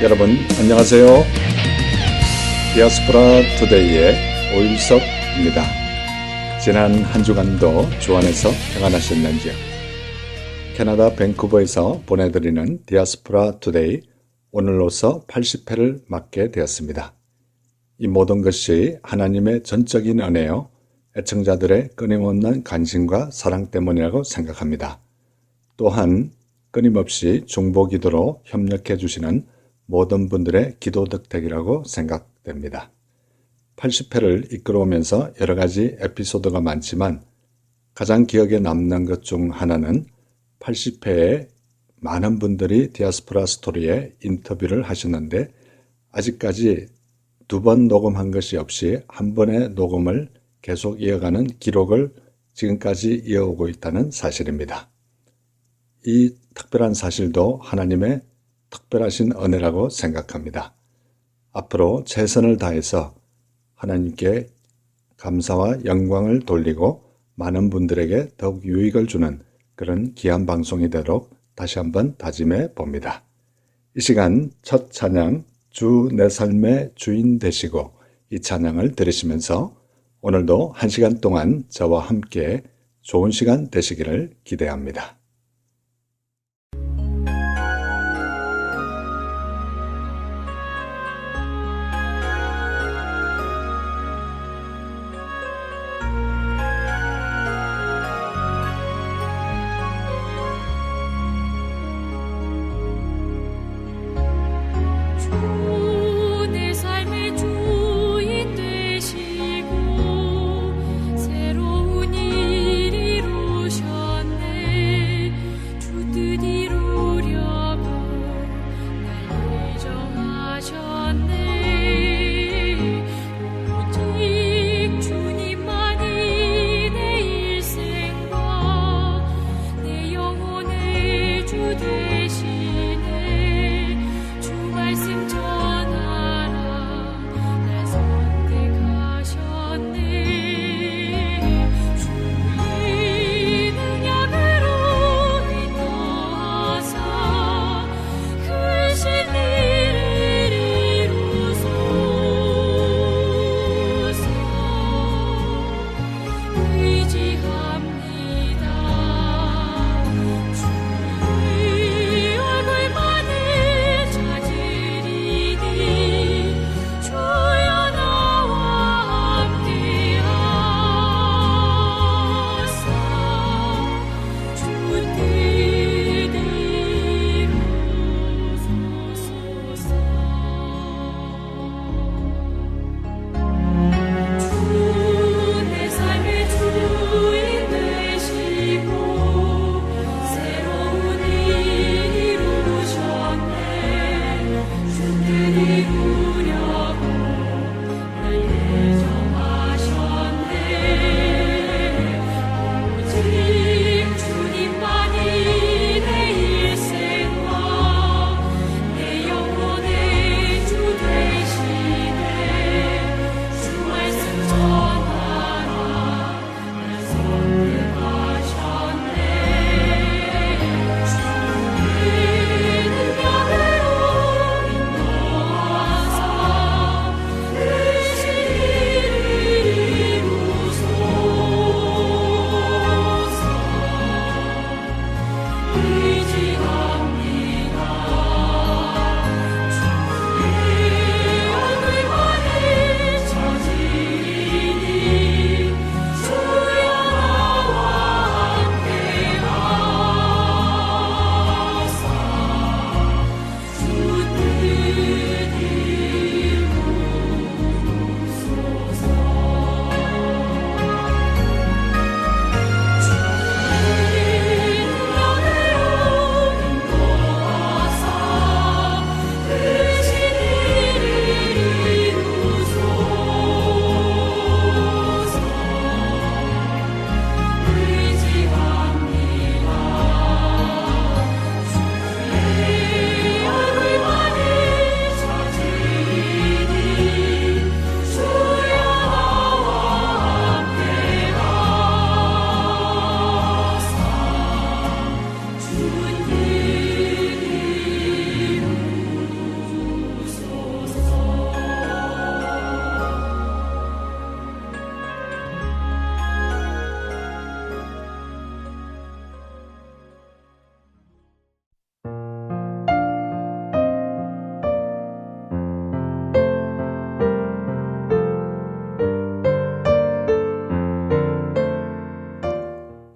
여러분 안녕하세요. 디아스포라 투데이의 오일석입니다. 지난 한 주간도 주 안에서 평안하셨는지요? 캐나다 밴쿠버에서 보내드리는 디아스포라 투데이 오늘로서 80회를 맞게 되었습니다. 이 모든 것이 하나님의 전적인 은혜요, 애청자들의 끊임없는 관심과 사랑 때문이라고 생각합니다. 또한 끊임없이 중보기도로 협력해 주시는 모든 분들의 기도 덕택이라고 생각됩니다. 80회를 이끌어오면서 여러 가지 에피소드가 많지만 가장 기억에 남는 것 중 하나는 80회에 많은 분들이 디아스포라 스토리에 인터뷰를 하셨는데 아직까지 2번 녹음한 것이 없이 한 번의 녹음을 계속 이어가는 기록을 지금까지 이어오고 있다는 사실입니다. 이 특별한 사실도 하나님의 특별하신 은혜라고 생각합니다. 앞으로 최선을 다해서 하나님께 감사와 영광을 돌리고 많은 분들에게 더욱 유익을 주는 그런 귀한 방송이 되도록 다시 한번 다짐해 봅니다. 이 시간 첫 찬양 주 내 삶의 주인 되시고 이 찬양을 들으시면서 오늘도 1시간 동안 저와 함께 좋은 시간 되시기를 기대합니다. 내 삶의 주인 되시고 새로운 일 이루셨네. 주 뜻 이루려고 날 예정하셨네. 오직 주님만이 내 일생과 내 영혼의 주 되시네. 주 말씀 전하라 날 선택하셨네. 주의 능력으로 인도하사 크신 일을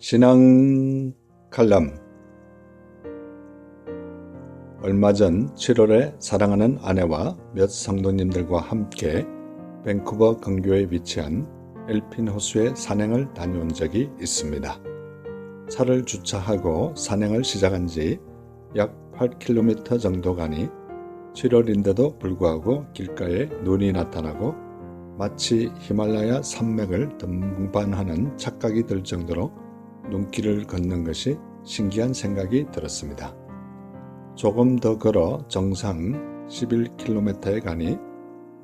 신앙 칼럼. 얼마 전 7월에 사랑하는 아내와 몇 성도님들과 함께 밴쿠버 근교에 위치한 엘핀 호수에 산행을 다녀온 적이 있습니다. 차를 주차하고 산행을 시작한 지 약 8km 정도 가니 7월인데도 불구하고 길가에 눈이 나타나고 마치 히말라야 산맥을 등반하는 착각이 들 정도로 눈길을 걷는 것이 신기한 생각이 들었습니다. 조금 더 걸어 정상 11km에 가니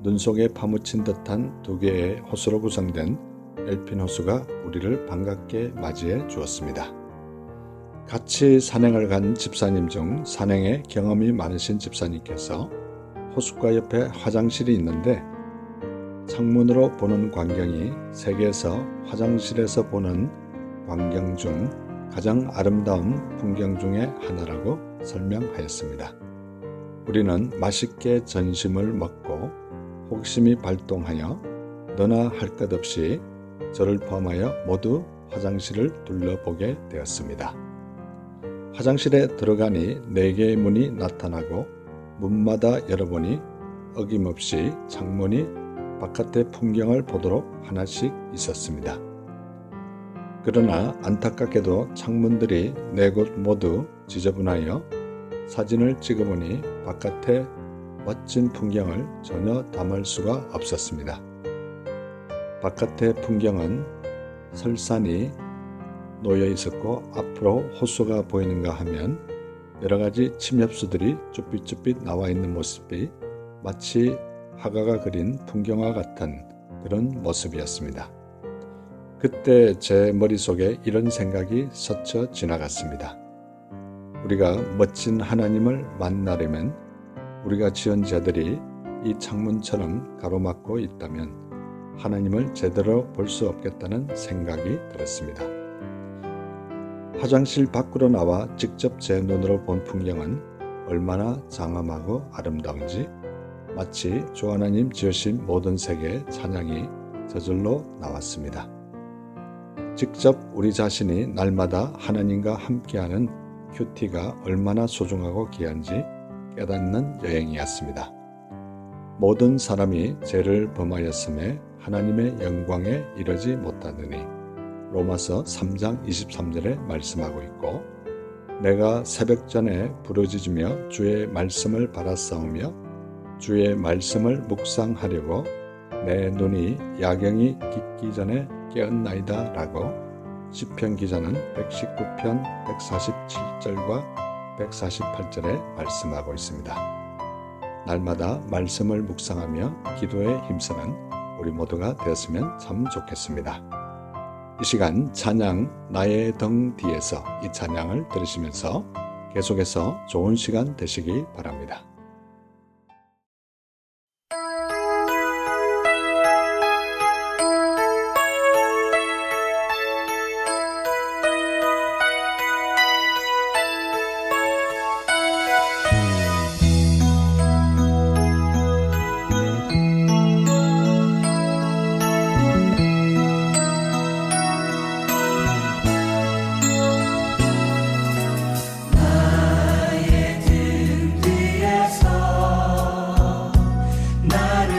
눈 속에 파묻힌 듯한 두 개의 호수로 구성된 엘핀 호수가 우리를 반갑게 맞이해 주었습니다. 같이 산행을 간 집사님 중 산행에 경험이 많으신 집사님께서 호숫가 옆에 화장실이 있는데 창문으로 보는 광경이 세계에서 화장실에서 보는 광경 중 가장 아름다운 풍경 중의 하나라고 설명하였습니다. 우리는 맛있게 점심을 먹고 호기심이 발동하여 너나 할 것 없이 저를 포함하여 모두 화장실을 둘러보게 되었습니다. 화장실에 들어가니 4개의 문이 나타나고 문마다 열어보니 어김없이 창문이 바깥의 풍경을 보도록 하나씩 있었습니다. 그러나 안타깝게도 창문들이 4곳 모두 지저분하여 사진을 찍어보니 바깥의 멋진 풍경을 전혀 담을 수가 없었습니다. 바깥의 풍경은 설산이 놓여 있었고 앞으로 호수가 보이는가 하면 여러 가지 침엽수들이 쭈삣쭈삣 나와 있는 모습이 마치 화가가 그린 풍경화 같은 그런 모습이었습니다. 그때 제 머릿속에 이런 생각이 스쳐 지나갔습니다. 우리가 멋진 하나님을 만나려면 우리가 지은 자들이 이 창문처럼 가로막고 있다면 하나님을 제대로 볼 수 없겠다는 생각이 들었습니다. 화장실 밖으로 나와 직접 제 눈으로 본 풍경은 얼마나 장엄하고 아름다운지 마치 주 하나님 지으신 모든 세계의 찬양이 저절로 나왔습니다. 직접 우리 자신이 날마다 하나님과 함께하는 큐티가 얼마나 소중하고 귀한지 깨닫는 여행이었습니다. 모든 사람이 죄를 범하였음에 하나님의 영광에 이르지 못하느니 로마서 3장 23절에 말씀하고 있고 내가 새벽전에 부르짖으며 주의 말씀을 바라싸우며 주의 말씀을 묵상하려고 내 눈이 야경이 깊기 전에 깨었나이다 라고 시편 기자는 119편 147절과 148절에 말씀하고 있습니다. 날마다 말씀을 묵상하며 기도에 힘쓰는 우리 모두가 되었으면 참 좋겠습니다. 이 시간 찬양 나의 등 뒤에서 이 찬양을 들으시면서 계속해서 좋은 시간 되시기 바랍니다. 나의 등 뒤에서 나를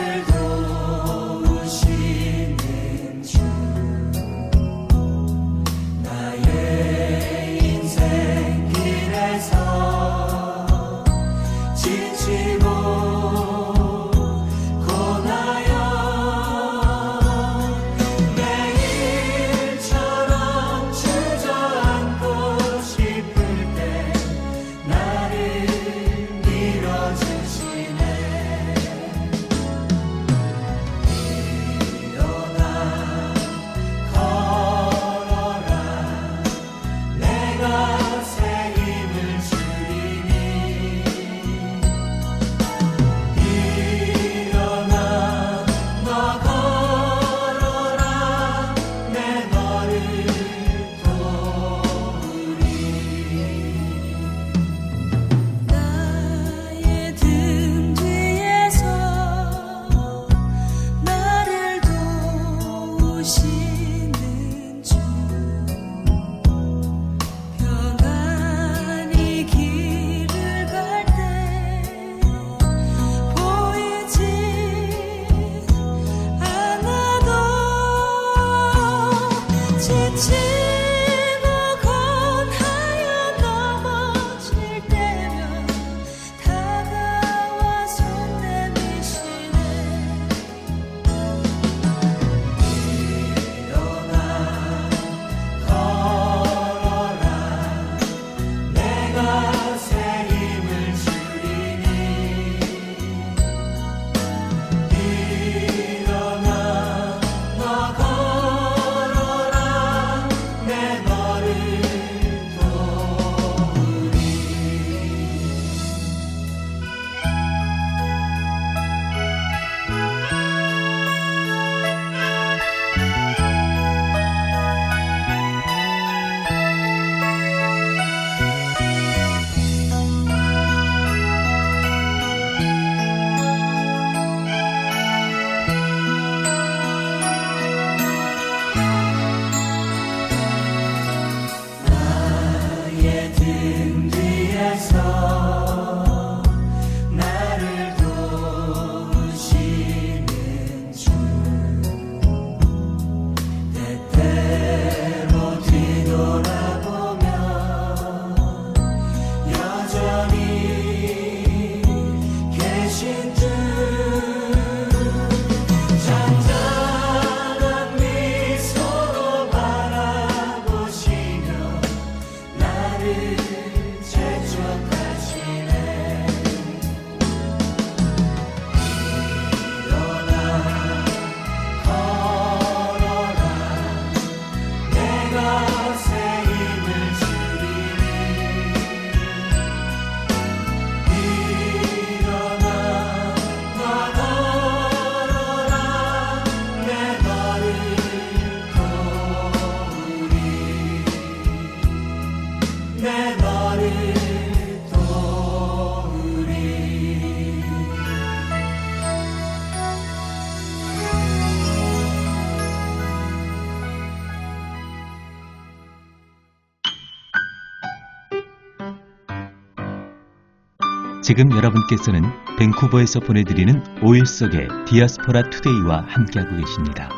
지금 여러분께서는 밴쿠버에서 보내드리는 5일 속의 디아스포라 투데이와 함께하고 계십니다.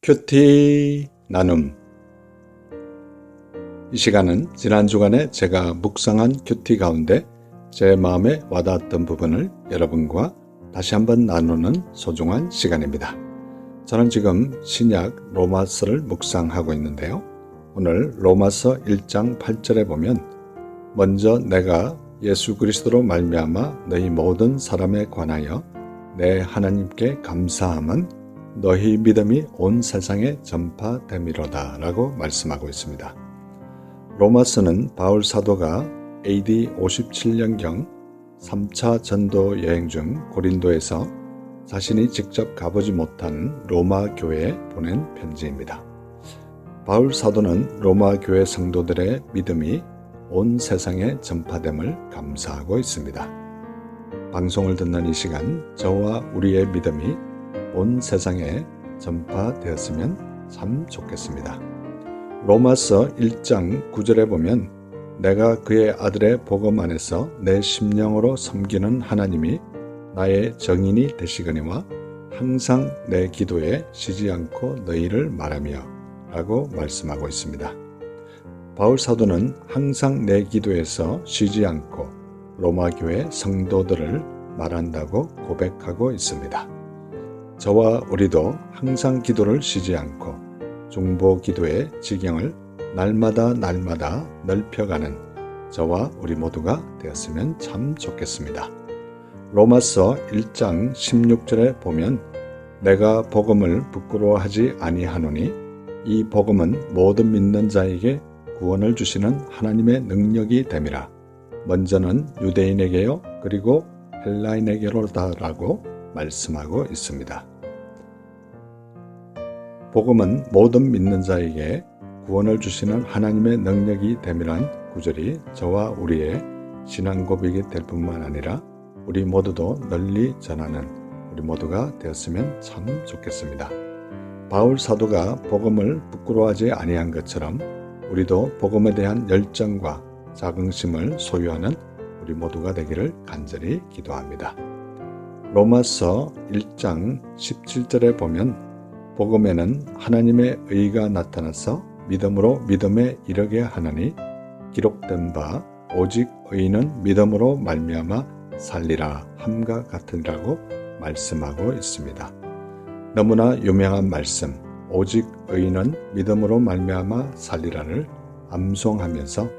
큐티 나눔. 이 시간은 지난 주간에 제가 묵상한 큐티 가운데 제 마음에 와닿았던 부분을 여러분과 다시 한번 나누는 소중한 시간입니다. 저는 지금 신약 로마서를 묵상하고 있는데요. 오늘 로마서 1장 8절에 보면 먼저 내가 예수 그리스도로 말미암아 너희 모든 사람에 관하여 내 하나님께 감사함은 너희 믿음이 온 세상에 전파됨이로다 라고 말씀하고 있습니다. 로마서는 바울 사도가 AD 57년경 3차 전도 여행 중 고린도에서 자신이 직접 가보지 못한 로마 교회에 보낸 편지입니다. 바울 사도는 로마 교회 성도들의 믿음이 온 세상에 전파됨을 감사하고 있습니다. 방송을 듣는 이 시간, 저와 우리의 믿음이 온 세상에 전파되었으면 참 좋겠습니다. 로마서 1장 9절에 보면 내가 그의 아들의 복음 안에서 내 심령으로 섬기는 하나님이 나의 정인이 되시거니와 항상 내 기도에 쉬지 않고 너희를 말하며 라고 말씀하고 있습니다. 바울 사도는 항상 내 기도에서 쉬지 않고 로마 교회 성도들을 말한다고 고백하고 있습니다. 저와 우리도 항상 기도를 쉬지 않고 중보 기도의 지경을 날마다 넓혀가는 저와 우리 모두가 되었으면 참 좋겠습니다. 로마서 1장 16절에 보면 내가 복음을 부끄러워하지 아니하노니 이 복음은 모든 믿는 자에게 구원을 주시는 하나님의 능력이 됨이라. 먼저는 유대인에게요 그리고 헬라인에게로다라고 말씀하고 있습니다. 복음은 모든 믿는 자에게 구원을 주시는 하나님의 능력이 됨이란 구절이 저와 우리의 신앙 고백이 될 뿐만 아니라 우리 모두도 널리 전하는 우리 모두가 되었으면 참 좋겠습니다. 바울 사도가 복음을 부끄러워하지 아니한 것처럼 우리도 복음에 대한 열정과 자긍심을 소유하는 우리 모두가 되기를 간절히 기도합니다. 로마서 1장 17절에 보면 복음에는 하나님의 의가 나타나서 믿음으로 믿음에 이르게 하느니 기록된 바 오직 의인은 믿음으로 말미암아 살리라 함과 같으니라고 말씀하고 있습니다. 너무나 유명한 말씀 오직 의인은 믿음으로 말미암아 살리라를 암송하면서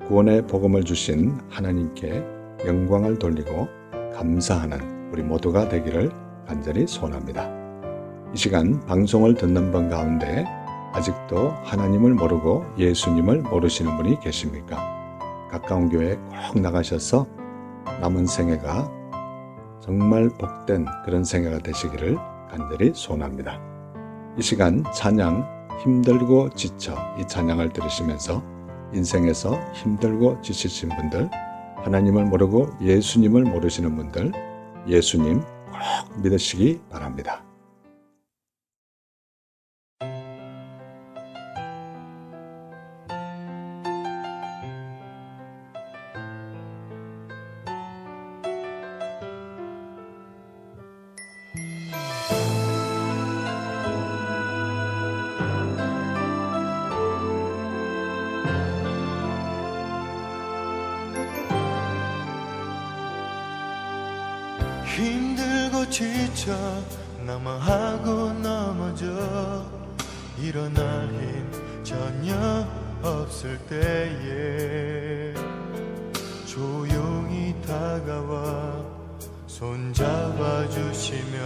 구원의 복음을 주신 하나님께 영광을 돌리고 감사하는 우리 모두가 되기를 간절히 소원합니다. 이 시간 방송을 듣는 분 가운데 아직도 하나님을 모르고 예수님을 모르시는 분이 계십니까? 가까운 교회에 꼭 나가셔서 남은 생애가 정말 복된 그런 생애가 되시기를 간절히 소원합니다. 이 시간 찬양 힘들고 지쳐 이 찬양을 들으시면서 인생에서 힘들고 지치신 분들, 하나님을 모르고 예수님을 모르시는 분들, 예수님 꼭 믿으시기 바랍니다. 힘들고 지쳐 낙망하고 넘어져 일어날 힘 전혀 없을 때에 조용히 다가와 손잡아 주시며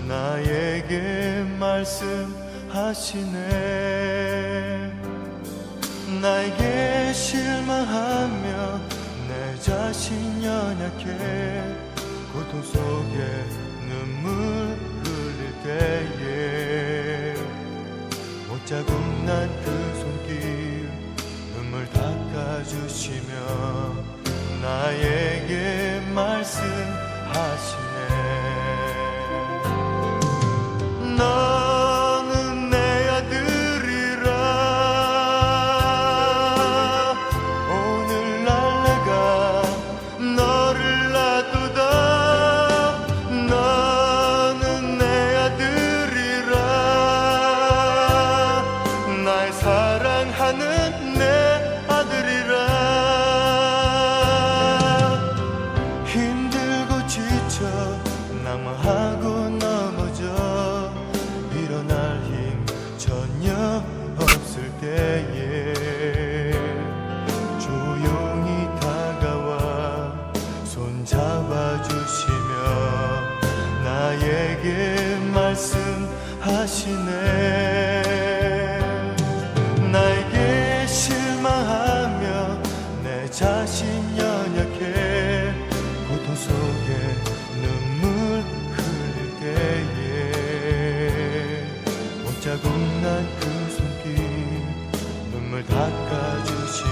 나에게 말씀하시네. 나에게 실망하며 내 자신 연약해 고통 속에 눈물 흘릴 때에 못자국 난 그 손길 눈물 닦아주시며 나에게 말씀하시네. 너는 내 아들이라 하시네. 나에게 실망하며 내 자신 연약해 고통 속에 눈물 흘릴 때에 못자국 난 그 손길 눈물 닦아주시며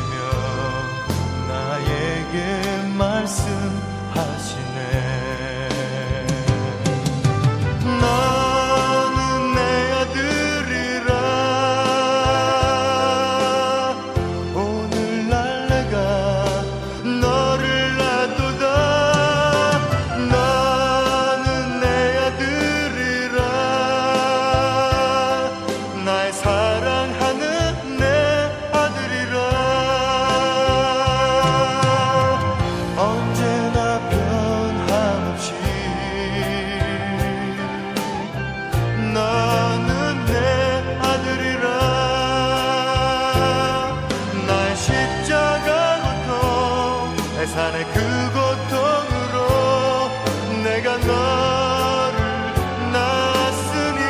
나에게 말씀하시네. 너는 내 아들이라. 오늘날 내가 너를 놔두다. 너는 내 아들이라. 날 사랑하는 내 아들이라. 언제나 변함없이 너는 내 아들이라. 날 십자가 고통 애산의 그 고통으로 내가 너를 낳았으니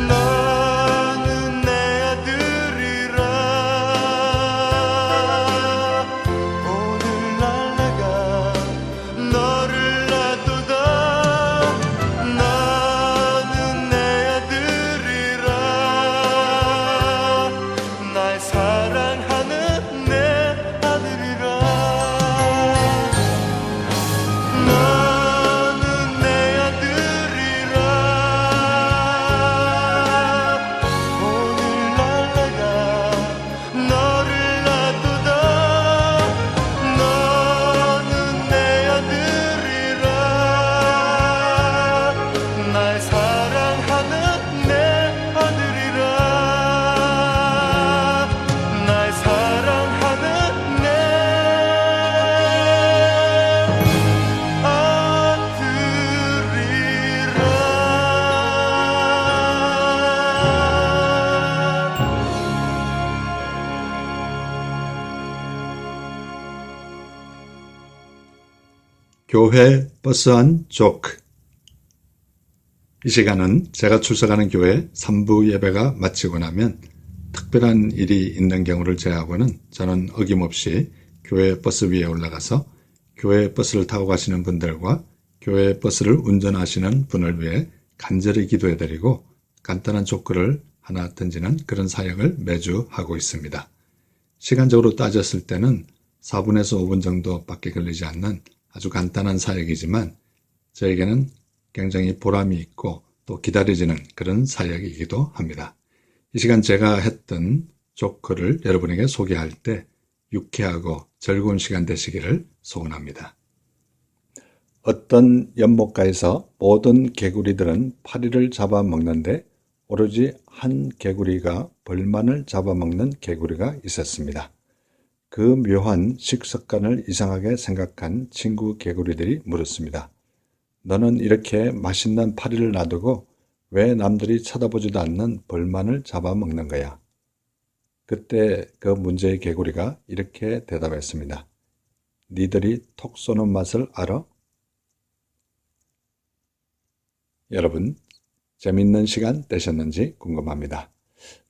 너는 내 아들이라. 오늘날 내가 너를 놔두다. 너는 내 아들이라. 날 사랑하는 내 아들이라. 너는 내 아들이라. 오늘날 내가 너를 놔두다. 너는 내 아들이라. 날 사랑하는 내 아들이라. 날 사랑하는 내 교회 버스 안 조크. 이 시간은 제가 출석하는 교회 3부 예배가 마치고 나면 특별한 일이 있는 경우를 제외하고는 저는 어김없이 교회 버스 위에 올라가서 교회 버스를 타고 가시는 분들과 교회 버스를 운전하시는 분을 위해 간절히 기도해드리고 간단한 조크를 하나 던지는 그런 사역을 매주 하고 있습니다. 시간적으로 따졌을 때는 4분에서 5분 정도밖에 걸리지 않는 아주 간단한 사역이지만 저에게는 굉장히 보람이 있고 또 기다려지는 그런 사역이기도 합니다. 이 시간 제가 했던 조크를 여러분에게 소개할 때 유쾌하고 즐거운 시간 되시기를 소원합니다. 어떤 연못가에서 모든 개구리들은 파리를 잡아먹는데 오로지 한 개구리가 벌만을 잡아먹는 개구리가 있었습니다. 그 묘한 식습관을 이상하게 생각한 친구 개구리들이 물었습니다. 너는 이렇게 맛있는 파리를 놔두고 왜 남들이 쳐다보지도 않는 벌만을 잡아먹는 거야? 그때 그 문제의 개구리가 이렇게 대답했습니다. 니들이 톡 쏘는 맛을 알아? 여러분, 재밌는 시간 되셨는지 궁금합니다.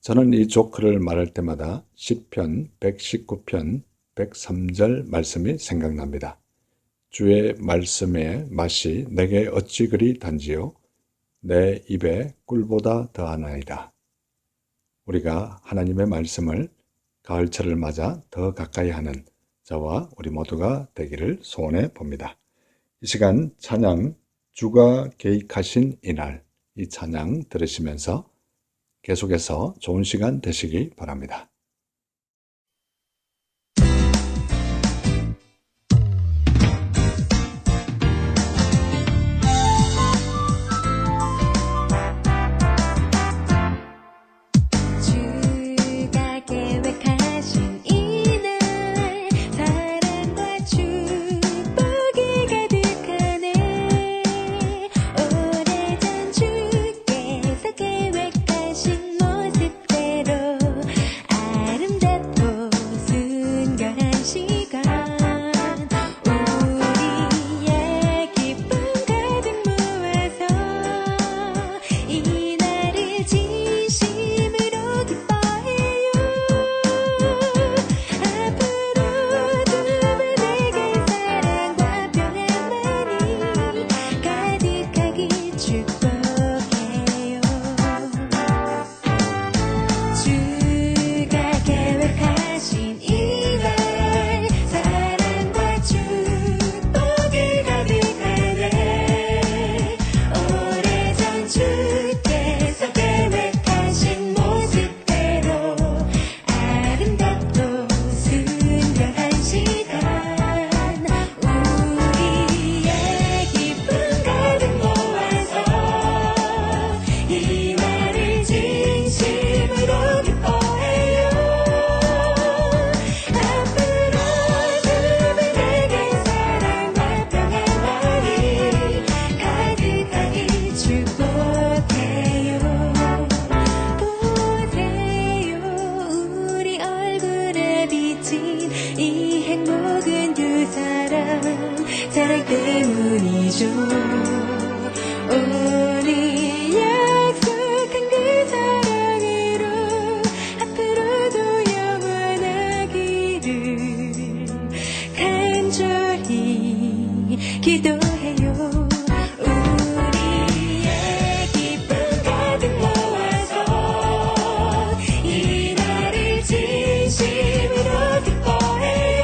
저는 이 조크를 말할 때마다 시편 119편 103절 말씀이 생각납니다. 주의 말씀의 맛이 내게 어찌 그리 단지요? 내 입에 꿀보다 더하나이다. 우리가 하나님의 말씀을 가을철을 맞아 더 가까이 하는 저와 우리 모두가 되기를 소원해 봅니다. 이 시간 찬양 주가 계획하신 이날, 이 찬양 들으시면서 계속해서 좋은 시간 되시기 바랍니다. 주가 계획하신 이날 사랑과 축복이 가득하네. 오래전 주께서 계획하신 모습대로 주가 계획하신 이날 사랑과 축복이 가득하네 오래전 주께서 계획하신 모습대로 아름답고 순결한 시간 우리의 기쁨 가득 모아서 이 날을 진심으로 기뻐해요 앞으로 그분에게 사랑과 평안만이 가득하게 축복해요 보세요 우리 얼굴에 비친 이 행복은 두 사랑 때문이죠 오늘 약속한 그 사랑으로 앞으로도 영원하기를 간절히 기도해요 우리의 기쁨 가득 모아서 이 날을 진심으로 기뻐해요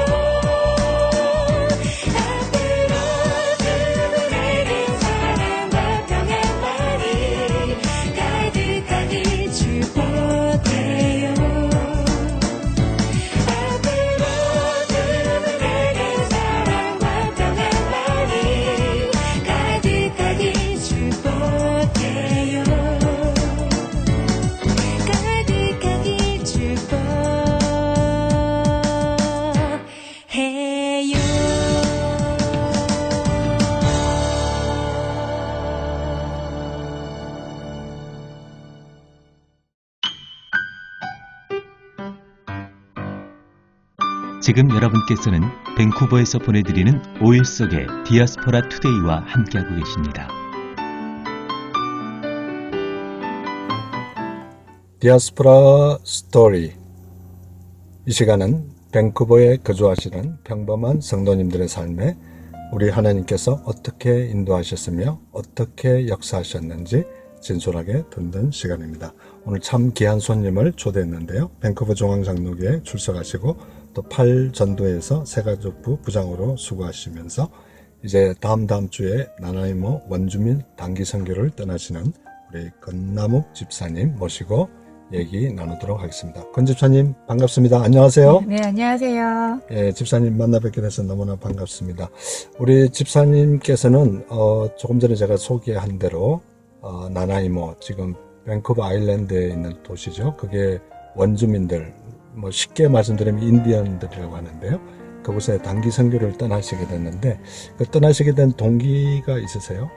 앞으로 그분에게 사랑과 평안만이 가득하게 축복해요 앞으로 그분에게 사랑과 평안만이 가득하게 축복해요 가득하게 지금 여러분께서는 밴쿠버에서 보내드리는 5일 속의 디아스포라 투데이와 함께하고 계십니다. 디아스포라 스토리. 이 시간은 밴쿠버에 거주하시는 평범한 성도님들의 삶에 우리 하나님께서 어떻게 인도하셨으며 어떻게 역사하셨는지 진솔하게 듣는 시간입니다. 오늘 참 귀한 손님을 초대했는데요. 밴쿠버 중앙장로교에 출석하시고 또 8전도에서 새가족부 부장으로 수고하시면서 이제 다음 주에 나나이모 원주민 단기 선교를 떠나시는 우리 건나묵 집사님 모시고 얘기 나누도록 하겠습니다. 건 집사님 반갑습니다. 안녕하세요. 네, 안녕하세요. 예, 집사님 만나 뵙게 돼서 너무나 반갑습니다. 우리 집사님께서는 조금 전에 제가 소개한 대로 나나이모 지금 밴쿠버 아일랜드에 있는 도시죠. 그게 원주민들 뭐 쉽게 말씀드리면 인디언들이라고 하는데요. 그곳에 단기 선교를 떠나시게 됐는데 그 떠나시게 된 동기가 있으세요?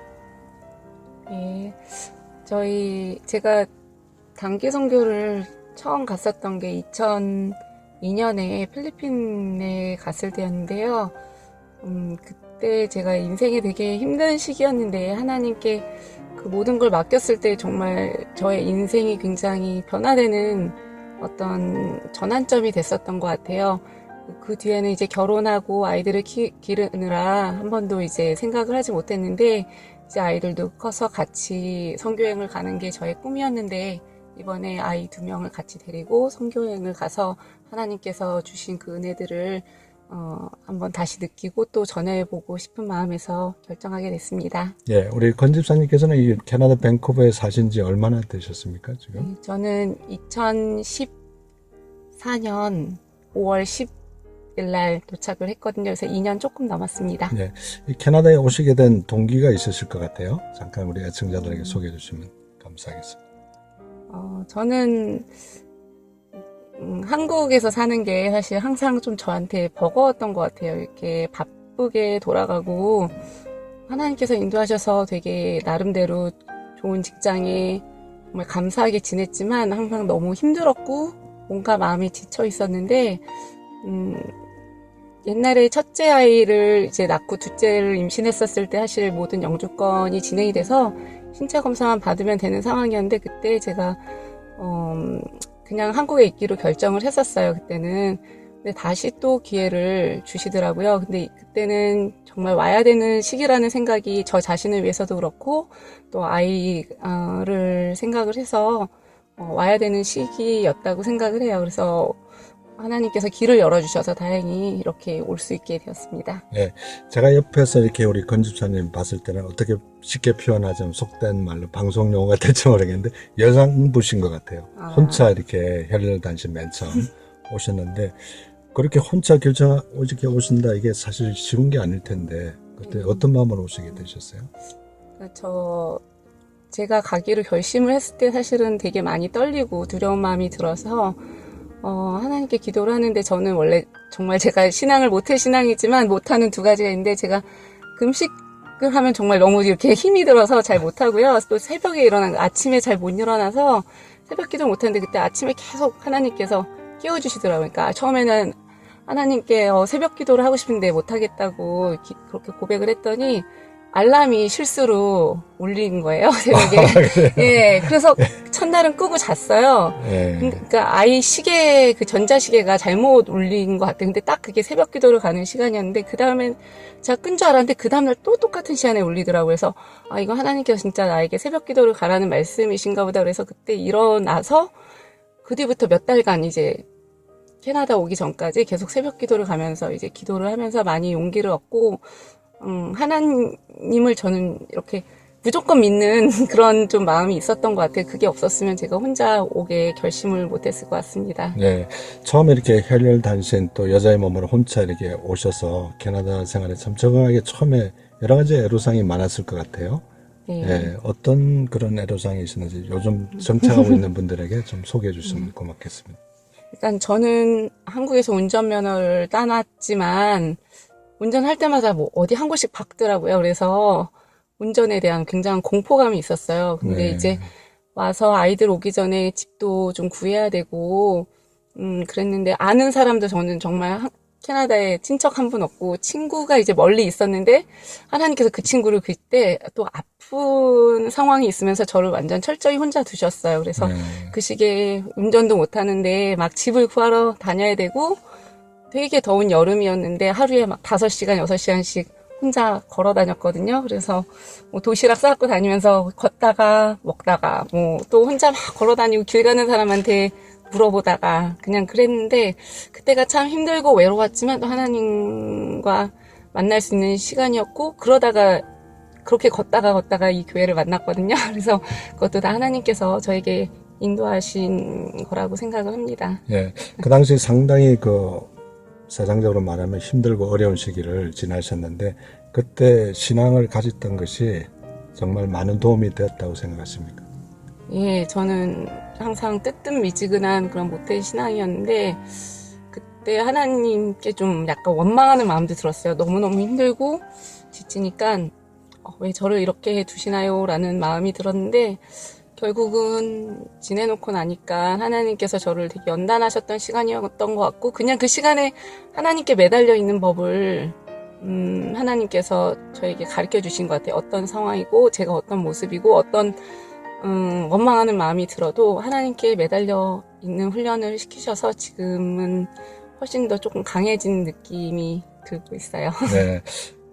예, 제가 단기 선교를 처음 갔었던 게 2002년에 필리핀에 갔을 때였는데요. 그때 제가 인생이 되게 힘든 시기였는데 하나님께 그 모든 걸 맡겼을 때 정말 저의 인생이 굉장히 변화되는 어떤 전환점이 됐었던 것 같아요. 그 뒤에는 이제 결혼하고 아이들을 기르느라 한 번도 이제 생각을 하지 못했는데 이제 아이들도 커서 같이 선교여행을 가는 게 저의 꿈이었는데 이번에 아이 2명을 같이 데리고 선교여행을 가서 하나님께서 주신 그 은혜들을 한번 다시 느끼고 또 전해보고 싶은 마음에서 결정하게 됐습니다. 예, 우리 건 집사님께서는 이 캐나다 밴쿠버에 사신 지 얼마나 되셨습니까, 지금? 네, 저는 2014년 5월 10일 날 도착을 했거든요. 그래서 2년 조금 넘었습니다. 네, 이 캐나다에 오시게 된 동기가 있으실 것 같아요. 잠깐 우리 애청자들에게 소개해 주시면 감사하겠습니다. 저는 한국에서 사는 게 사실 항상 좀 저한테 버거웠던 것 같아요. 이렇게 바쁘게 돌아가고 하나님께서 인도하셔서 되게 나름대로 좋은 직장에 정말 감사하게 지냈지만 항상 너무 힘들었고 뭔가 마음이 지쳐 있었는데 옛날에 첫째 아이를 이제 낳고 둘째를 임신했었을 때 사실 모든 영주권이 진행이 돼서 신체 검사만 받으면 되는 상황이었는데 그때 제가 그냥 한국에 있기로 결정을 했었어요. 그때는. 근데 다시 또 기회를 주시더라고요. 근데 그때는 정말 와야 되는 시기라는 생각이 저 자신을 위해서도 그렇고 또 아이를 생각을 해서 와야 되는 시기였다고 생각을 해요. 그래서 하나님께서 길을 열어주셔서 다행히 이렇게 올 수 있게 되었습니다. 예, 제가 옆에서 이렇게 우리 건집사님 봤을 때는 어떻게 쉽게 표현하자면 속된 말로 방송 용어가 될지 모르겠는데 여장부신 것 같아요. 혼자 이렇게 혈혈단신 맨 처음 오셨는데 그렇게 혼자 이렇게 오신다 이게 사실 쉬운 게 아닐 텐데 그때 어떤 마음으로 오시게 되셨어요? 제가 가기를 결심을 했을 때 사실은 되게 많이 떨리고 두려운 마음이 들어서 하나님께 기도를 하는데 저는 원래 정말 제가 신앙을 모태신앙이지만 못하는 두 가지가 있는데 제가 금식을 하면 정말 너무 이렇게 힘이 들어서 잘 못하고요. 또 새벽에 아침에 잘 못 일어나서 새벽 기도 못하는데 그때 아침에 계속 하나님께서 깨워주시더라고요. 그러니까 처음에는 하나님께 새벽 기도를 하고 싶은데 못하겠다고 그렇게 고백을 했더니 알람이 실수로 울린 거예요, 새벽에. 예, 그래서 첫날은 끄고 잤어요. 예. 그러니까 아이 시계, 그 전자시계가 잘못 울린 것 같아요. 근데 딱 그게 새벽 기도를 가는 시간이었는데, 그 다음엔 제가 끈 줄 알았는데, 그 다음날 또 똑같은 시간에 울리더라고요. 그래서, 이거 하나님께서 진짜 나에게 새벽 기도를 가라는 말씀이신가 보다. 그래서 그때 일어나서, 그 뒤부터 몇 달간 이제, 캐나다 오기 전까지 계속 새벽 기도를 가면서 이제 기도를 하면서 많이 용기를 얻고, 하나님을 저는 이렇게 무조건 믿는 그런 좀 마음이 있었던 것 같아요. 그게 없었으면 제가 혼자 오게 결심을 못했을 것 같습니다. 네, 처음에 이렇게 혈혈단신 또 여자의 몸으로 혼자 이렇게 오셔서 캐나다 생활에 참 적응하기 처음에 여러 가지 애로사항이 많았을 것 같아요. 네. 네, 어떤 그런 애로사항이 있었는지 요즘 정착하고 있는 분들에게 좀 소개해 주시면 고맙겠습니다. 일단 저는 한국에서 운전면허를 따놨지만 운전할 때마다 뭐 어디 한 곳씩 박더라고요. 그래서 운전에 대한 굉장한 공포감이 있었어요. 근데 네. 이제 와서 아이들 오기 전에 집도 좀 구해야 되고, 그랬는데 아는 사람도 저는 정말 캐나다에 친척 한 분 없고 친구가 이제 멀리 있었는데 하나님께서 그 친구를 그때 또 아픈 상황이 있으면서 저를 완전 철저히 혼자 두셨어요. 그래서 네. 그 시기에 운전도 못 하는데 막 집을 구하러 다녀야 되고 되게 더운 여름이었는데 하루에 막 5시간, 6시간씩 혼자 걸어 다녔거든요. 그래서 뭐 도시락 싸갖고 다니면서 걷다가 먹다가 뭐 또 혼자 막 걸어 다니고 길 가는 사람한테 물어보다가 그냥 그랬는데 그때가 참 힘들고 외로웠지만 또 하나님과 만날 수 있는 시간이었고 그러다가 그렇게 걷다가 이 교회를 만났거든요. 그래서 그것도 다 하나님께서 저에게 인도하신 거라고 생각을 합니다. 예, 그 당시 상당히 세상적으로 말하면 힘들고 어려운 시기를 지나셨는데 그때 신앙을 가졌던 것이 정말 많은 도움이 되었다고 생각하십니까? 예, 저는 항상 뜨뜻미지근한 그런 모태 신앙이었는데 그때 하나님께 좀 약간 원망하는 마음도 들었어요. 너무너무 힘들고 지치니까 왜 저를 이렇게 두시나요? 라는 마음이 들었는데 결국은 지내놓고 나니까 하나님께서 저를 되게 연단하셨던 시간이었던 것 같고 그냥 그 시간에 하나님께 매달려 있는 법을 하나님께서 저에게 가르쳐 주신 것 같아요. 어떤 상황이고 제가 어떤 모습이고 어떤 원망하는 마음이 들어도 하나님께 매달려 있는 훈련을 시키셔서 지금은 훨씬 더 조금 강해진 느낌이 들고 있어요. 네,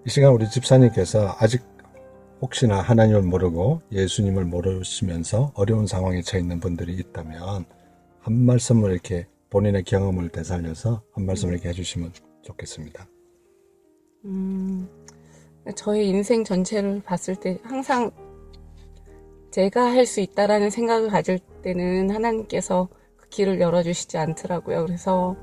이 시간 우리 집사님께서 아직 혹시나 하나님을 모르고 예수님을 모르시면서 어려운 상황에 처해 있는 분들이 있다면 한 말씀을 이렇게 본인의 경험을 되살려서 한 말씀을 이렇게 해주시면 좋겠습니다. 저의 인생 전체를 봤을 때 항상 제가 할 수 있다라는 생각을 가질 때는 하나님께서 그 길을 열어주시지 않더라고요. 그래서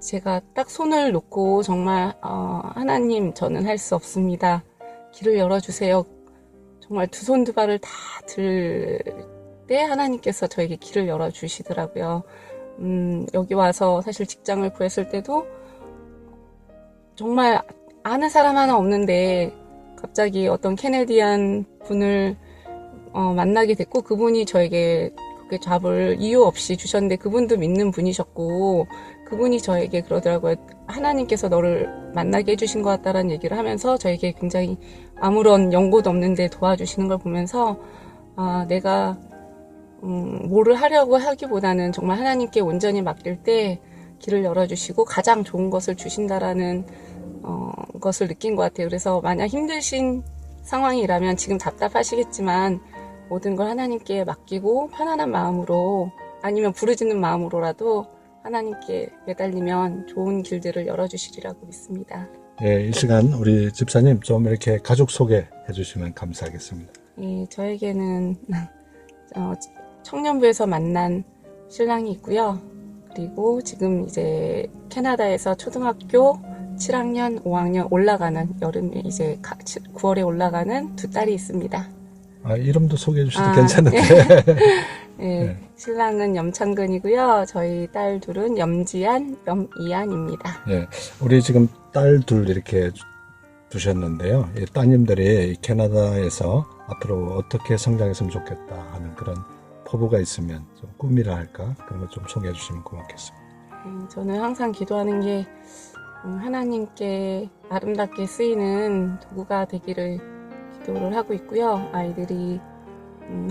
제가 딱 손을 놓고 정말 하나님 저는 할 수 없습니다. 길을 열어주세요. 정말 두 손 두 발을 다 들 때 하나님께서 저에게 길을 열어주시더라고요. 여기 와서 사실 직장을 구했을 때도 정말 아는 사람 하나 없는데 갑자기 어떤 캐네디안 분을 만나게 됐고 그분이 저에게 그렇게 잡을 이유 없이 주셨는데 그분도 믿는 분이셨고 그분이 저에게 그러더라고요. 하나님께서 너를 만나게 해주신 것 같다라는 얘기를 하면서 저에게 굉장히 아무런 연고도 없는데 도와주시는 걸 보면서 내가 뭐를 하려고 하기보다는 정말 하나님께 온전히 맡길 때 길을 열어주시고 가장 좋은 것을 주신다라는 것을 느낀 것 같아요. 그래서 만약 힘드신 상황이라면 지금 답답하시겠지만 모든 걸 하나님께 맡기고 편안한 마음으로 아니면 부르짖는 마음으로라도 하나님께 매달리면 좋은 길들을 열어주시리라고 믿습니다. 예, 이 시간 우리 집사님 좀 이렇게 가족 소개해 주시면 감사하겠습니다. 예, 저에게는 청년부에서 만난 신랑이 있고요. 그리고 지금 이제 캐나다에서 초등학교 7학년, 5학년 올라가는 여름에 이제 9월에 올라가는 두 딸이 있습니다. 아, 이름도 소개해 주셔도 아, 괜찮은데. 네, 네. 신랑은 염창근이고요. 저희 딸 둘은 염지안, 염이안입니다. 예, 우리 지금 딸 둘 이렇게 두셨는데요. 이 따님들이 캐나다에서 앞으로 어떻게 성장했으면 좋겠다 하는 그런 포부가 있으면 좀 꿈이라 할까? 그런 거 좀 소개해 주시면 고맙겠습니다. 저는 항상 기도하는 게 하나님께 아름답게 쓰이는 도구가 되기를 기도를 하고 있고요. 아이들이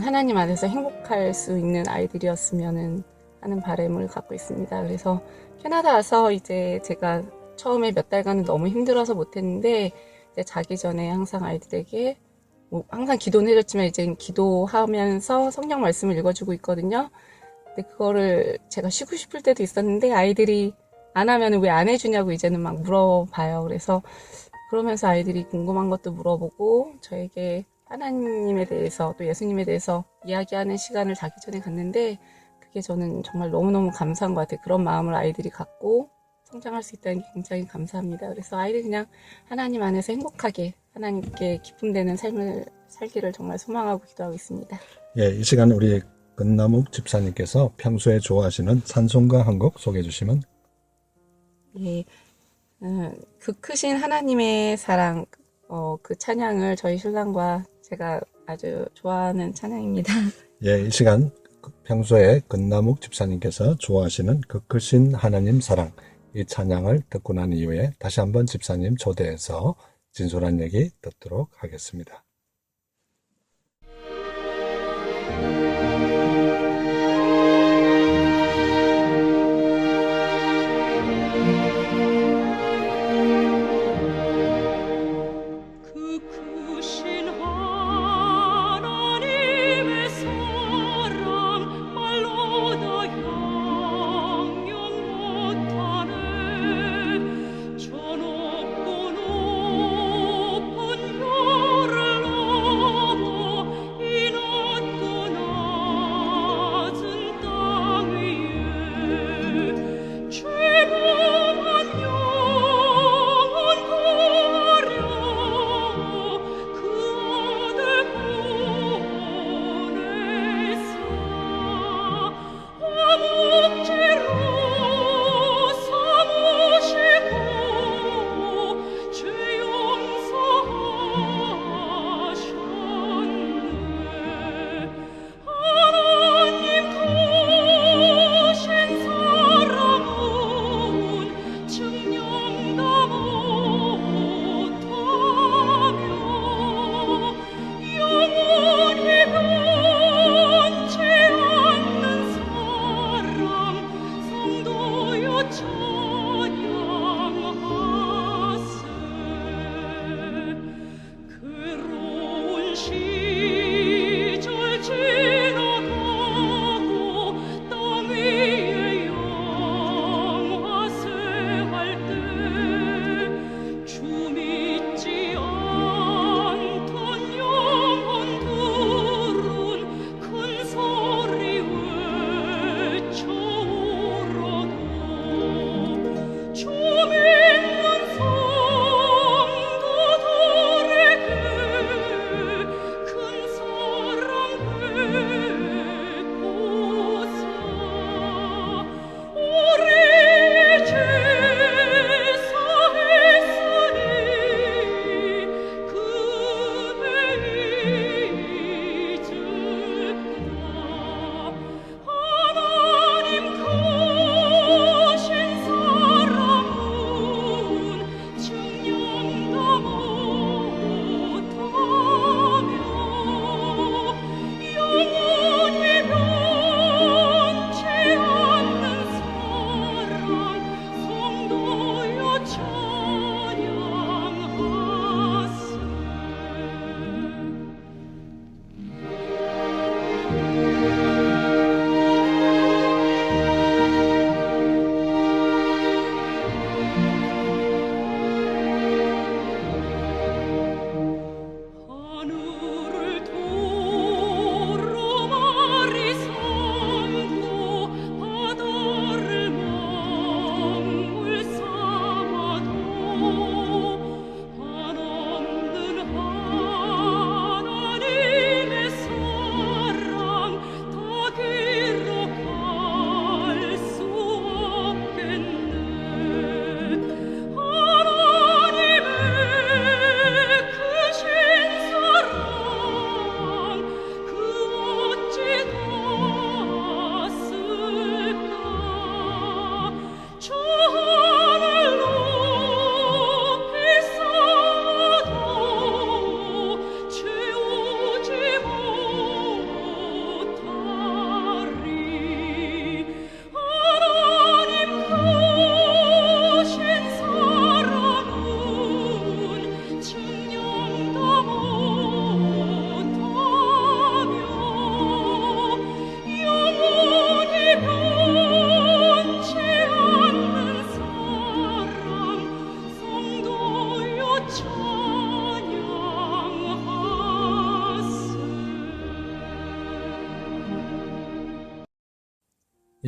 하나님 안에서 행복할 수 있는 아이들이었으면 하는 바람을 갖고 있습니다. 그래서 캐나다 와서 이제 제가 처음에 몇 달간은 너무 힘들어서 못했는데 이제 자기 전에 항상 아이들에게 항상 기도는 해줬지만 이제 기도하면서 성경 말씀을 읽어주고 있거든요. 근데 그거를 제가 쉬고 싶을 때도 있었는데 아이들이 안 하면 왜 안 해주냐고 이제는 막 물어봐요. 그래서 그러면서 아이들이 궁금한 것도 물어보고 저에게 하나님에 대해서 또 예수님에 대해서 이야기하는 시간을 자기 전에 갖는데 그게 저는 정말 너무너무 감사한 것 같아요. 그런 마음을 아이들이 갖고 성장할 수 있다는 게 굉장히 감사합니다. 그래서 아이들이 그냥 하나님 안에서 행복하게 하나님께 기쁨 되는 삶을 살기를 정말 소망하고 기도하고 있습니다. 예, 이 시간 우리 건나묵 집사님께서 평소에 좋아하시는 찬송가 한 곡 소개해 주시면. 예, 그 크신 하나님의 사랑, 그 찬양을 저희 신랑과 제가 아주 좋아하는 찬양입니다. 예, 이 시간 평소에 건나묵 집사님께서 좋아하시는 그 크신 하나님 사랑, 이 찬양을 듣고 난 이후에 다시 한번 집사님 초대해서 진솔한 얘기 듣도록 하겠습니다. 그 크신 하나님의 사랑 말로 다 형용 못하네. 저 높고 높은 별을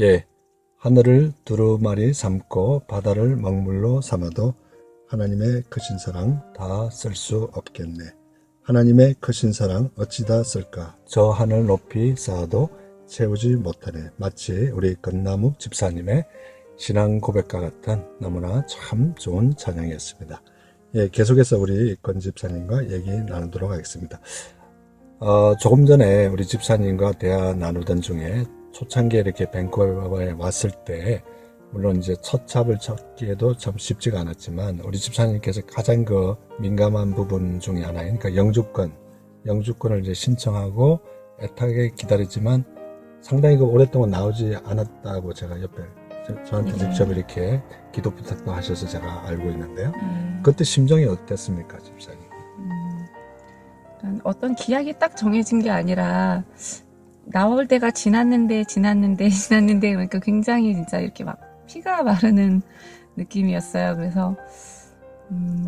예, 하늘을 두루마리 삼고 바다를 먹물로 삼아도 하나님의 크신 사랑 다 쓸 수 없겠네. 하나님의 크신 사랑 어찌다 쓸까? 저 하늘 높이 쌓아도 채우지 못하네. 마치 우리 건나무 집사님의 신앙 고백과 같은 너무나 참 좋은 찬양이었습니다. 예, 계속해서 우리 건 집사님과 얘기 나누도록 하겠습니다. 조금 전에 우리 집사님과 대화 나누던 중에 초창기에 이렇게 밴쿠버에 왔을 때 물론 이제 첫 잡을 찾기에도 참 쉽지가 않았지만 우리 집사님께서 가장 그 민감한 부분 중에 하나인 그 영주권을 이제 신청하고 애타게 기다렸지만 상당히 그 오랫동안 나오지 않았다고 제가 옆에 저한테 직접 이렇게 기도 부탁도 하셔서 제가 알고 있는데요. 그때 심정이 어땠습니까, 집사님? 어떤 기약이 딱 정해진 게 아니라 나올 때가 지났는데 그러니까 굉장히 진짜 이렇게 막 피가 마르는 느낌이었어요. 그래서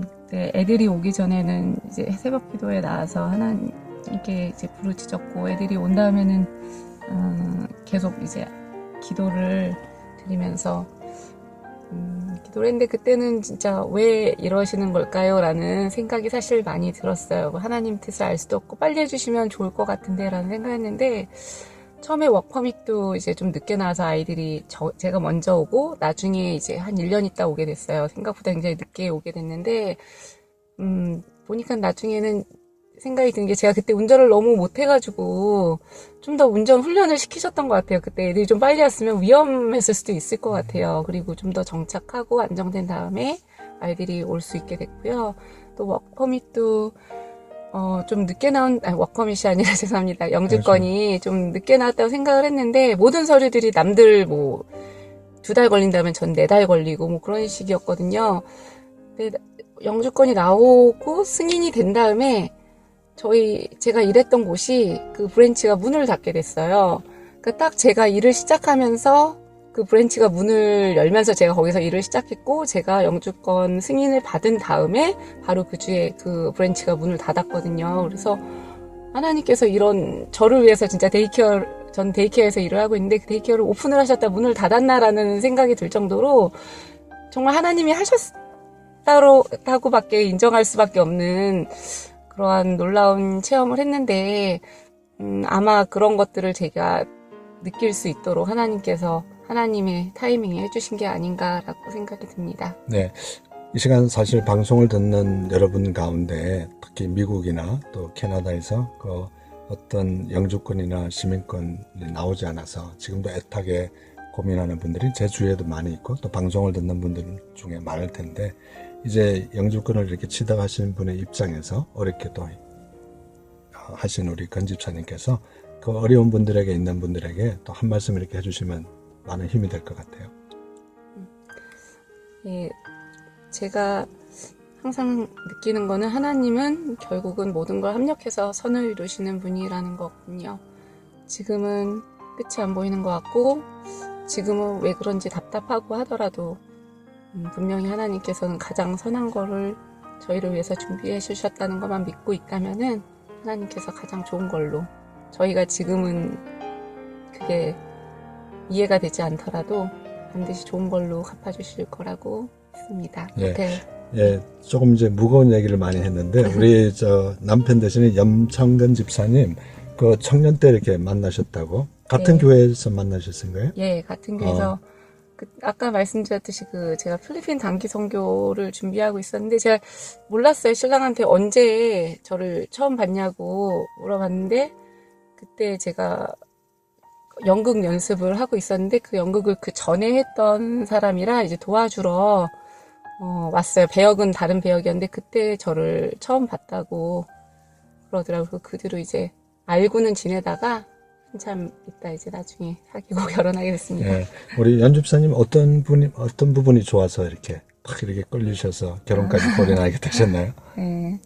그때 애들이 오기 전에는 이제 새벽 기도에 나와서 하나님께 이제 부르짖었고 애들이 온 다음에는 계속 이제 기도를 드리면서 기도를 했는데 그때는 진짜 왜 이러시는 걸까요? 라는 생각이 사실 많이 들었어요. 하나님 뜻을 알 수도 없고 빨리 해주시면 좋을 것 같은데 라는 생각했는데 처음에 워크퍼밋도 이제 좀 늦게 나와서 아이들이 제가 먼저 오고 나중에 이제 한 1년 있다 오게 됐어요. 생각보다 굉장히 늦게 오게 됐는데 보니까 나중에는 생각이 든 게 제가 그때 운전을 너무 못해가지고 좀 더 운전 훈련을 시키셨던 것 같아요. 그때 애들이 좀 빨리 왔으면 위험했을 수도 있을 것 같아요. 그리고 좀 더 정착하고 안정된 다음에 아이들이 올 수 있게 됐고요. 또 워크퍼밋도 좀 늦게 나온, 워크퍼밋이 아니라 죄송합니다. 영주권이 좀 늦게 나왔다고 생각을 했는데 모든 서류들이 남들 뭐 2달 걸린다면 전 4달 걸리고 뭐 그런 식이었거든요. 근데 영주권이 나오고 승인이 된 다음에 제가 일했던 곳이 그 브랜치가 문을 닫게 됐어요. 그러니까 딱 제가 일을 시작하면서 그 브랜치가 문을 열면서 제가 거기서 일을 시작했고 제가 영주권 승인을 받은 다음에 바로 그 주에 그 브랜치가 문을 닫았거든요. 그래서 하나님께서 이런 저를 위해서 진짜 전 데이케어에서 일을 하고 있는데 그 데이케어를 오픈을 하셨다 문을 닫았나라는 생각이 들 정도로 정말 하나님이 하셨다고밖에 인정할 수밖에 없는 그러한 놀라운 체험을 했는데 아마 그런 것들을 제가 느낄 수 있도록 하나님께서 하나님의 타이밍에 해주신 게 아닌가라고 생각이 듭니다. 네, 이 시간 사실 방송을 듣는 여러분 가운데 특히 미국이나 또 캐나다에서 그 어떤 영주권이나 시민권이 나오지 않아서 지금도 애타게 고민하는 분들이 제 주위에도 많이 있고 또 방송을 듣는 분들 중에 많을 텐데 이제 영주권을 이렇게 취득하시는 분의 입장에서 어렵게 또 하신 우리 건 집사님께서 그 어려운 분들에게 있는 분들에게 또 한 말씀 이렇게 해주시면 많은 힘이 될 것 같아요. 예, 제가 항상 느끼는 거는 하나님은 결국은 모든 걸 합력해서 선을 이루시는 분이라는 거거든요. 지금은 끝이 안 보이는 것 같고 지금은 왜 그런지 답답하고 하더라도 분명히 하나님께서는 가장 선한 거를 저희를 위해서 준비해 주셨다는 것만 믿고 있다면은 하나님께서 가장 좋은 걸로 저희가 지금은 그게 이해가 되지 않더라도 반드시 좋은 걸로 갚아주실 거라고 믿습니다. 예, 조금 이제 무거운 얘기를 많이 했는데 우리 남편 되시는 염청근 집사님 그 청년 때 이렇게 만나셨다고 같은 교회에서 만나셨은 거예요? 예, 같은 교회에서 아까 말씀드렸듯이 제가 필리핀 단기 선교를 준비하고 있었는데 제가 몰랐어요. 신랑한테 언제 저를 처음 봤냐고 물어봤는데 그때 제가 연극 연습을 하고 있었는데 그 연극을 그 전에 했던 사람이라 이제 도와주러 왔어요. 배역은 다른 배역이었는데 그때 저를 처음 봤다고 그러더라고요. 그 뒤로 이제 알고는 지내다가 한참 있다 이제 나중에 사귀고 결혼하게 됐습니다. 예, 우리 연집사님 어떤 부분이 좋아서 이렇게 딱 이렇게 끌리셔서 결혼까지 고려하게 되셨나요? 네,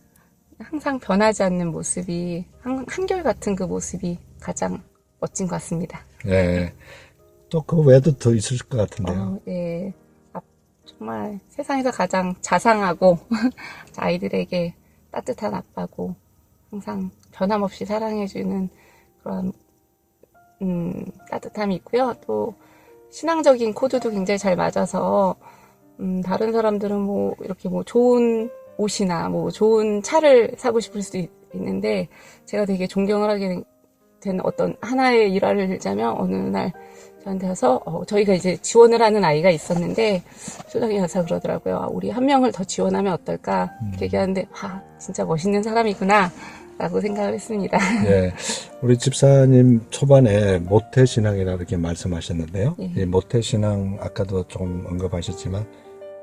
항상 변하지 않는 모습이 한결같은 그 모습이 가장 멋진 것 같습니다. 예, 또 그 외에도 더 있을 것 같은데요. 예, 정말 세상에서 가장 자상하고 아이들에게 따뜻한 아빠고 항상 변함없이 사랑해주는 그런 따뜻함이 있고요. 또 신앙적인 코드도 굉장히 잘 맞아서 다른 사람들은 뭐 이렇게 뭐 좋은 옷이나 뭐 좋은 차를 사고 싶을 수도 있는데 제가 되게 존경을 하게 된 어떤 하나의 일화를 들자면 어느 날 저한테 와서 저희가 이제 지원을 하는 아이가 있었는데 소장이 와서 그러더라고요. 아, 우리 한 명을 더 지원하면 어떨까 얘기하는데 진짜 멋있는 사람이구나 라고 생각을 했습니다. 예, 우리 집사님 초반에 모태신앙이라 이렇게 말씀하셨는데요. 예. 이 모태신앙 아까도 좀 언급하셨지만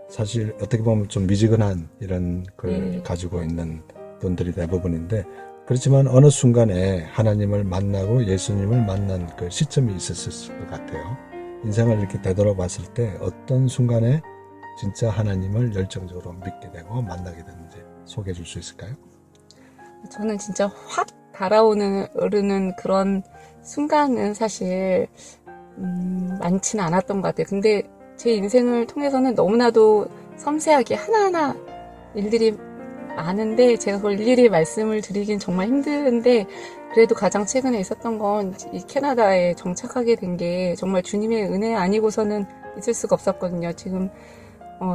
사실 어떻게 보면 좀 미지근한 이런 걸 예. 가지고 있는 분들이 대부분인데 그렇지만 어느 순간에 하나님을 만나고 예수님을 만난 그 시점이 있었을 것 같아요. 인생을 이렇게 되돌아봤을 때 어떤 순간에 진짜 하나님을 열정적으로 믿게 되고 만나게 됐는지 소개해 줄 수 있을까요? 저는 진짜 확 달아오르는 그런 순간은 사실 많지는 않았던 것 같아요. 근데 제 인생을 통해서는 너무나도 섬세하게 하나하나 일들이 많은데 제가 그걸 일일이 말씀을 드리긴 정말 힘든데 그래도 가장 최근에 있었던 건 이 캐나다에 정착하게 된 게 정말 주님의 은혜 아니고서는 있을 수가 없었거든요. 지금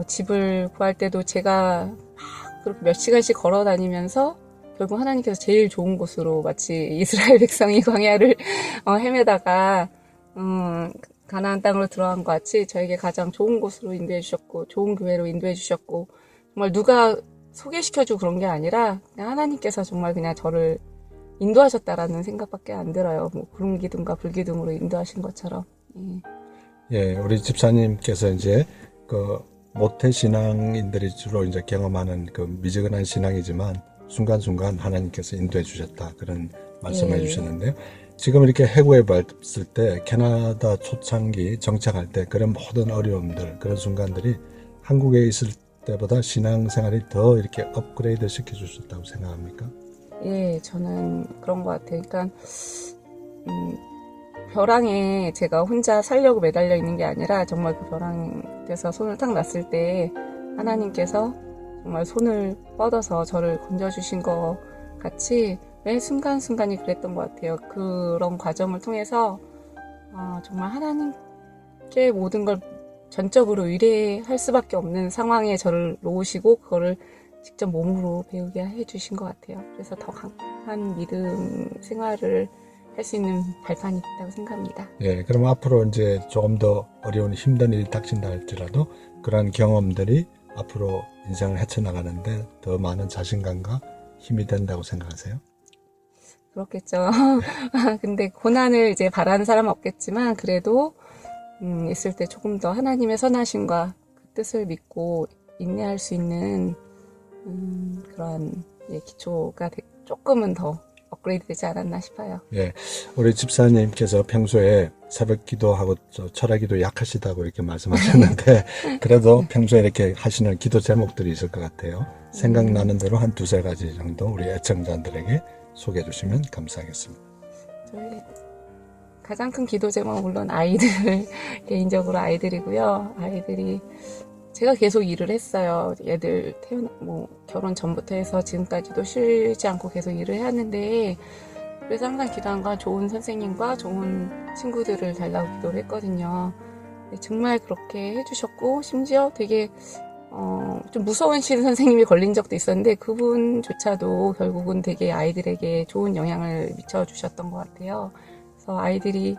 집을 구할 때도 제가 막 그렇게 몇 시간씩 걸어 다니면서 결국 하나님께서 제일 좋은 곳으로 마치 이스라엘 백성이 광야를 헤매다가 가나안 땅으로 들어간 것 같이 저에게 가장 좋은 곳으로 인도해 주셨고 좋은 교회로 인도해 주셨고 정말 누가 소개시켜주고 그런 게 아니라 그냥 하나님께서 정말 그냥 저를 인도하셨다라는 생각밖에 안 들어요. 뭐 구름 기둥과 불 기둥으로 인도하신 것처럼. 예, 우리 집사님께서 이제 그 모태 신앙인들이 주로 이제 경험하는 그 미지근한 신앙이지만 순간순간 하나님께서 인도해 주셨다 그런 말씀을 예. 해주셨는데요. 지금 이렇게 해고해 봤을 때 캐나다 초창기 정착할 때 그런 모든 어려움들 그런 순간들이 한국에 있을 때보다 신앙생활이 더 이렇게 업그레이드 시켜주셨다고 생각합니까? 예, 저는 그런 것 같아요. 그러니까 벼랑에 제가 혼자 살려고 매달려 있는 게 아니라 정말 그 벼랑에서 손을 탁 놨을 때 하나님께서 정말 손을 뻗어서 저를 건져주신 것 같이 매 순간순간이 그랬던 것 같아요. 그런 과정을 통해서 정말 하나님께 모든 걸 전적으로 의뢰할 수밖에 없는 상황에 저를 놓으시고 그거를 직접 몸으로 배우게 해주신 것 같아요. 그래서 더 강한 믿음 생활을 할 수 있는 발판이 있다고 생각합니다. 예, 그럼 앞으로 이제 조금 더 어려운 힘든 일이 닥친다 할지라도 그러한 경험들이 앞으로 인생을 헤쳐나가는데 더 많은 자신감과 힘이 된다고 생각하세요? 그렇겠죠. 근데 고난을 이제 바라는 사람은 없겠지만 그래도 있을 때 조금 더 하나님의 선하심과 그 뜻을 믿고 인내할 수 있는 그런 기초가 조금은 더 업그레이드 되지 않았나 싶어요. 예, 우리 집사님께서 평소에 새벽 기도하고 철학 기도 약하시다고 이렇게 말씀하셨는데 그래도 평소에 이렇게 하시는 기도 제목들이 있을 것 같아요. 생각나는 대로 한 두세 가지 정도 우리 애청자들에게 소개해 주시면 감사하겠습니다. 저희 가장 큰 기도 제목은 물론 아이들, 개인적으로 아이들이고요. 아이들이 제가 계속 일을 했어요. 애들 결혼 전부터 해서 지금까지도 쉬지 않고 계속 일을 해왔는데 그래서 항상 기도한 건 좋은 선생님과 좋은 친구들을 달라고 기도를 했거든요. 정말 그렇게 해주셨고 심지어 되게 좀 무서운 신 선생님이 걸린 적도 있었는데 그분조차도 결국은 되게 아이들에게 좋은 영향을 미쳐주셨던 것 같아요. 그래서 아이들이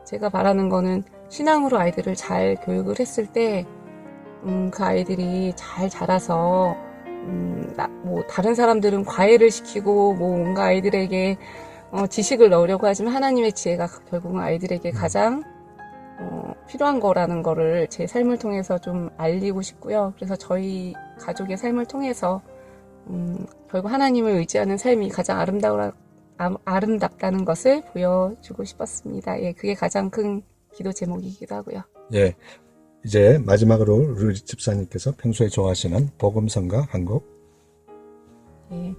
제가 바라는 거는 신앙으로 아이들을 잘 교육을 했을 때 그 아이들이 잘 자라서 다른 사람들은 과외를 시키고 뭔가 아이들에게 지식을 넣으려고 하지만 하나님의 지혜가 결국은 아이들에게 가장 필요한 거라는 거를 제 삶을 통해서 좀 알리고 싶고요. 그래서 저희 가족의 삶을 통해서 결국 하나님을 의지하는 삶이 가장 아름답다는 것을 보여주고 싶었습니다. 예, 그게 가장 큰 기도 제목이기도 하고요. 예, 이제 마지막으로 우리 집사님께서 평소에 좋아하시는 복음성가 한 곡. 예,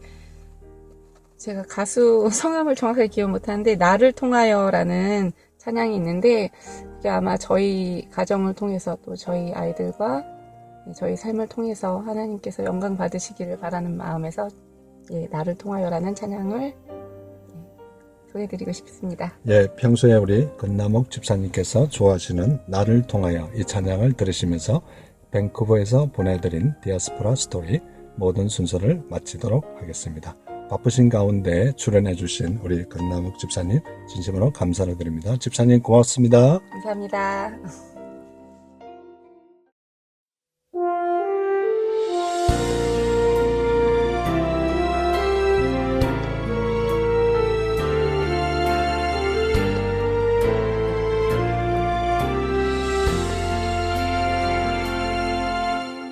제가 가수 성함을 정확하게 기억 못하는데 나를 통하여라는 찬양이 있는데 그게 아마 저희 가정을 통해서 또 저희 아이들과 저희 삶을 통해서 하나님께서 영광 받으시기를 바라는 마음에서 나를 통하여라는 찬양을 소개해드리고 싶습니다. 예, 평소에 우리 건남옥 집사님께서 좋아하시는 나를 통하여 이 찬양을 들으시면서 밴쿠버에서 보내드린 디아스포라 스토리 모든 순서를 마치도록 하겠습니다. 바쁘신 가운데 출연해 주신 우리 건남옥 집사님 진심으로 감사를 드립니다. 집사님 고맙습니다. 감사합니다.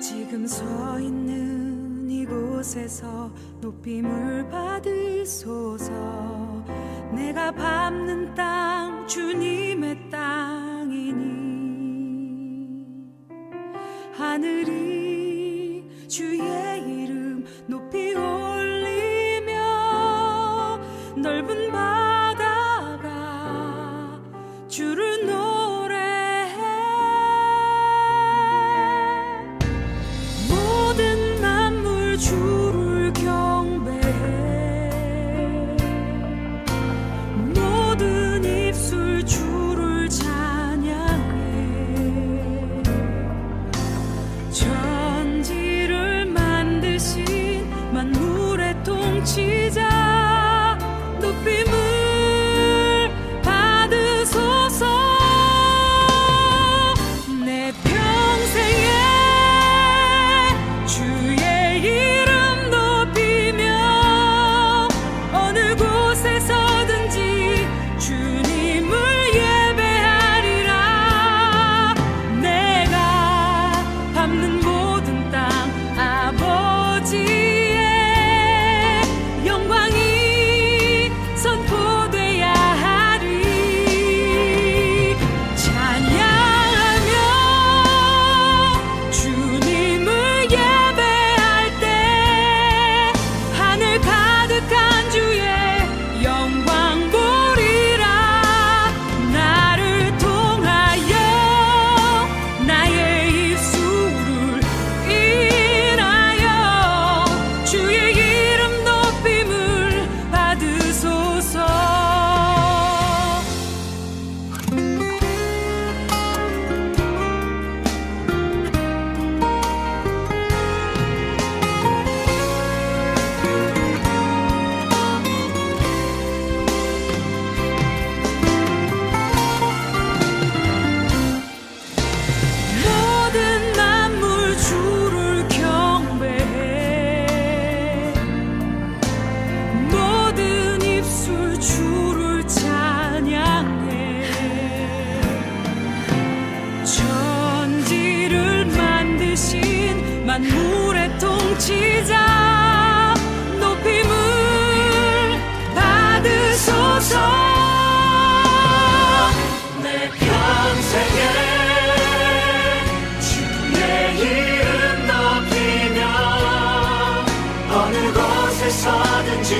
지금 서 있는 이곳에서 높임을 받으소서. 내가 밟는 땅 주님의 땅이니 하늘이 주의 이름 높이 올리며 넓은 바다가 주를 노래해. 모든 만물 주를 경배해. 모든 입술 주를 찬양해. 천지를 만드신 만물의 통치자 높임을 받으소서. 내 평생에 주의 이름 높이며 어느 곳에서든지 주님을 예배하리라. 내가 밟는 모든 땅 아버지의 영광이 선포돼야 하리. 찬양하며 주님을 예배할 때 하늘 가득한 주의 영광 보리라. 나를 통하여 나의 입술을 인하여 주의 이름 높임을 받으소서. 모든 만물 주를 경배해. 모든 입술 주를 찬양해. 천지를 만드신 만물의 통치자 높임을 받으소서. 내 평생에 주의 이름 높이며 어느 곳에서든지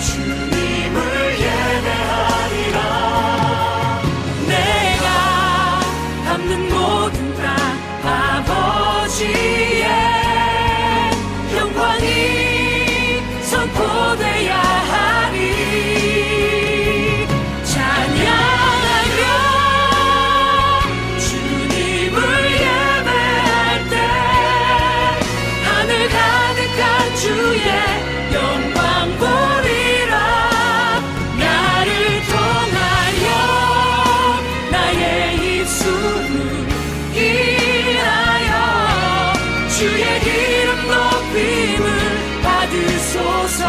주님을 예배하리라. 내가 밟는 모든 땅 아버지의 영광이 선포돼야 하리. 찬양하며 주님을 예배할 때 하늘 가득한 주의 영광 보리라. 나를 통하여 나의 입술을 인하여 주의 이름 높임을 받으소서.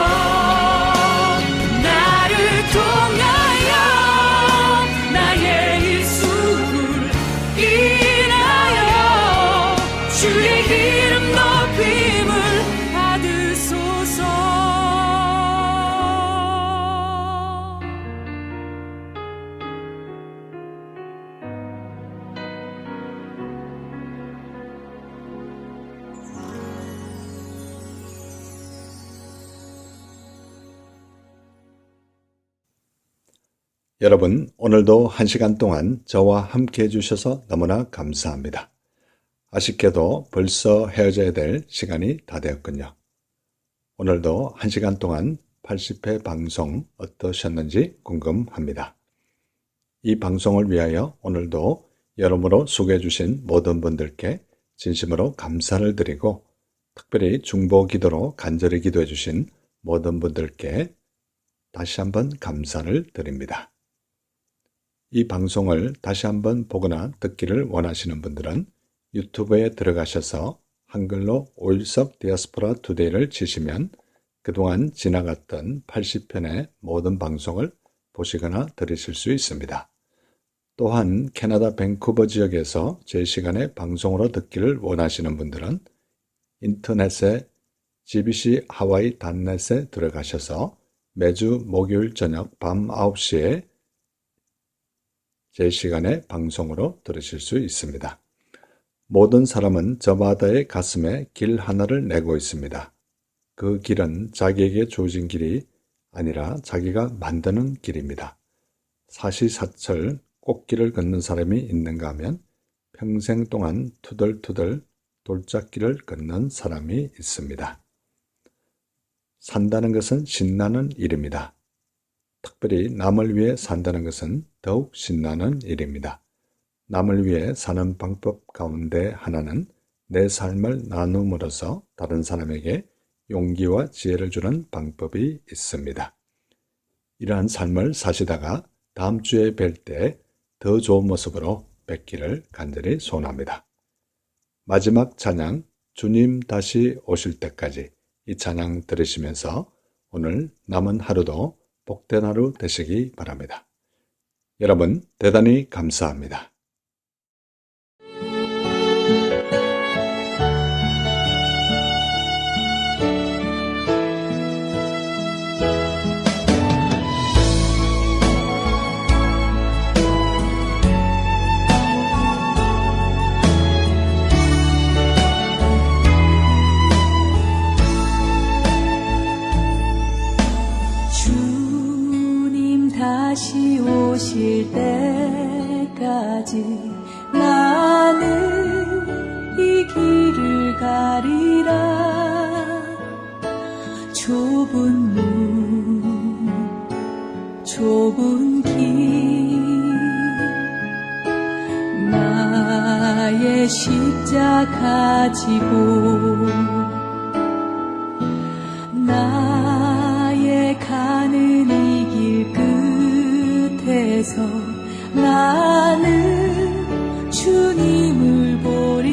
나를 통하여 나의 입술을 인하여 주의 이름 높임을 받으소서. 여러분, 오늘도 1시간 동안 저와 함께 해주셔서 너무나 감사합니다. 아쉽게도 벌써 헤어져야 될 시간이 다 되었군요. 오늘도 1시간 동안 80회 방송 어떠셨는지 궁금합니다. 이 방송을 위하여 오늘도 여러모로 수고해 주신 모든 분들께 진심으로 감사를 드리고 특별히 중보 기도로 간절히 기도해 주신 모든 분들께 다시 한번 감사를 드립니다. 이 방송을 다시 한번 보거나 듣기를 원하시는 분들은 유튜브에 들어가셔서 한글로 오일석 디아스포라 투데이를 치시면 그동안 지나갔던 80편의 모든 방송을 보시거나 들으실 수 있습니다. 또한 캐나다 밴쿠버 지역에서 제 시간에 방송으로 듣기를 원하시는 분들은 인터넷에 GBC 하와이.net에 들어가셔서 매주 목요일 저녁 밤 9시에 제 시간에 방송으로 들으실 수 있습니다. 모든 사람은 저마다의 가슴에 길 하나를 내고 있습니다. 그 길은 자기에게 주어진 길이 아니라 자기가 만드는 길입니다. 사시사철 꽃길을 걷는 사람이 있는가 하면 평생 동안 투덜투덜 돌짝길을 걷는 사람이 있습니다. 산다는 것은 신나는 일입니다. 특별히 남을 위해 산다는 것은 더욱 신나는 일입니다. 남을 위해 사는 방법 가운데 하나는 내 삶을 나눔으로써 다른 사람에게 용기와 지혜를 주는 방법이 있습니다. 이러한 삶을 사시다가 다음 주에 뵐 때 더 좋은 모습으로 뵙기를 간절히 소원합니다. 마지막 찬양 주님 다시 오실 때까지 이 찬양 들으시면서 오늘 남은 하루도 복된 하루 되시기 바랍니다. 여러분 대단히 감사합니다. 주님 다시 오실 때까지 나는 이 길을 가리라. 좁은 문 좁은 길 나의 십자가 지고 나의 가는 이 길 끝에서 나는 주님을 보리.